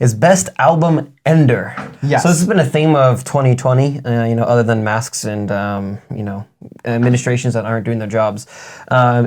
is Best Album Ender. Yes. So this has been a theme of 2020, other than masks and, administrations that aren't doing their jobs,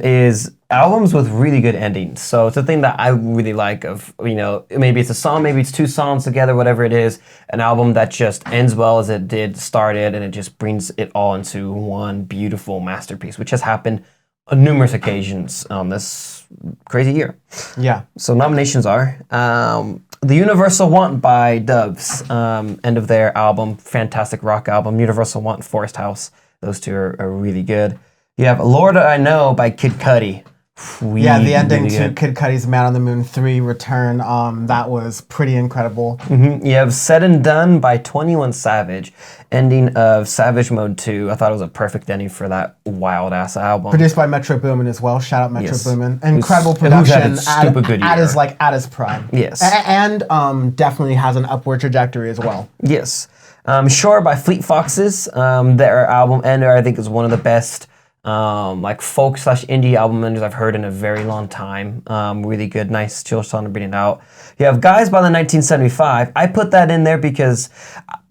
is albums with really good endings. So it's a thing that I really like of, maybe it's a song, maybe it's two songs together, whatever it is, an album that just ends well as it did started, and it just brings it all into one beautiful masterpiece, which has happened on numerous occasions this crazy year. Yeah. So nominations are The Universal Want by Doves, end of their album, fantastic rock album. Universal Want, Forest House, those two are really good. You have Lord I Know by Kid Cudi. The ending to Kid Cudi's Man on the Moon 3 Return, that was pretty incredible. Mm-hmm. You have Said and Done by 21 Savage, ending of Savage Mode 2. I thought it was a perfect ending for that wild-ass album. Produced by Metro Boomin as well. Shout out Metro Boomin. Incredible production at his prime. Yes. And definitely has an upward trajectory as well. Yes. Shore by Fleet Foxes. Their album Ender, I think, is one of the best folk / indie album enders I've heard in a very long time. Really good, nice, chill song to bring it out. You have Guys by the 1975. I put that in there because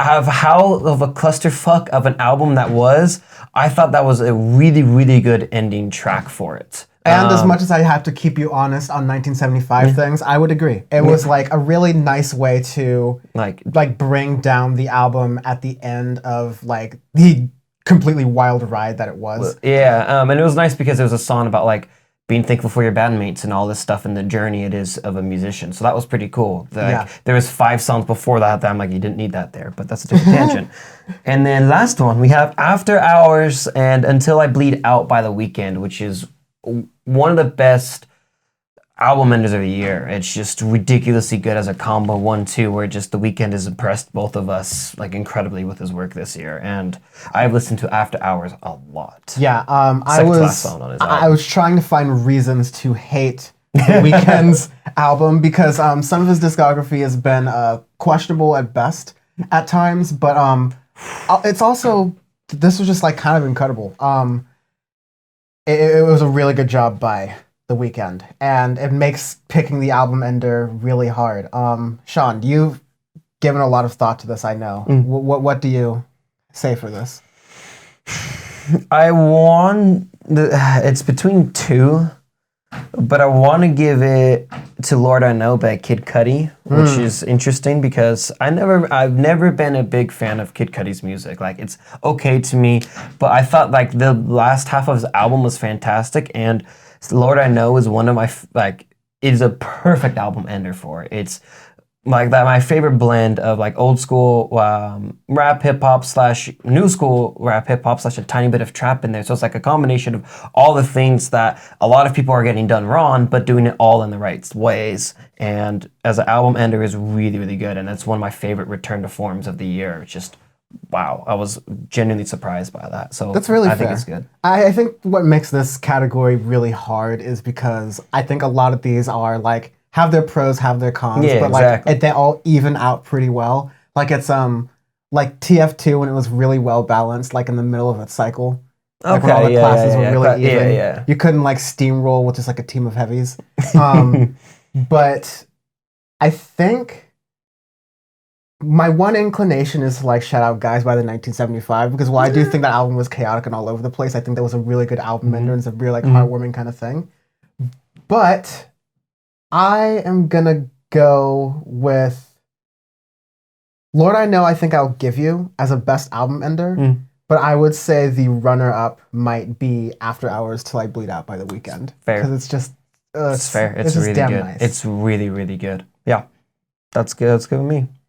of how of a clusterfuck of an album that was. I thought that was a really, really good ending track for it. And as much as I have to keep you honest on 1975 things, I would agree. It was like a really nice way to like bring down the album at the end of like the completely wild ride that it was. And it was nice because it was a song about being thankful for your bandmates and all this stuff and the journey it is of a musician. So that was pretty cool. There was 5 songs before that I'm like, you didn't need that there, but that's a different tangent. And then last one, we have After Hours and Until I Bleed Out by The Weeknd, which is one of the best album enders of the year. It's just ridiculously good as a combo 1-2, where just The Weeknd has impressed both of us incredibly with his work this year, and I've listened to After Hours a lot. Yeah, I was trying to find reasons to hate The Weeknd's album because some of his discography has been questionable at best at times, but it's also, this was just kind of incredible. It was a really good job by The Weeknd, and it makes picking the album ender really hard. Sean, you've given a lot of thought to this, I know. What do you say for this? It's between 2, but I want to give it to Lord I Know by Kid Cudi, which is interesting because I've never been a big fan of Kid Cudi's music. It's okay to me, but I thought the last half of his album was fantastic, and Lord I Know is one of my is a perfect album ender for it. It's my favorite blend of old school rap hip hop / new school rap hip hop / a tiny bit of trap in there. So it's a combination of all the things that a lot of people are getting done wrong, but doing it all in the right ways. And as an album ender is really, really good, and that's one of my favorite return to forms of the year. It's just wow, I was genuinely surprised by that. So that's really fair. I think it's good. I think what makes this category really hard is because I think a lot of these are have their pros, have their cons, but exactly. They all even out pretty well. It's TF2 when it was really well balanced, in the middle of its cycle. When all the classes were really even. Yeah. You couldn't steamroll with just a team of heavies. But I think my one inclination is to shout out Guys by the 1975 because while I do think that album was chaotic and all over the place, I think that was a really good album ender and it's a really heartwarming kind of thing. But I am gonna go with Lord I Know. I think I'll give you as a best album ender, but I would say the runner-up might be After Hours Till I Bleed Out by The Weeknd. Fair. Because it's just it's fair. It's really damn good. Nice. It's really, really good. Yeah, that's good. That's good with me.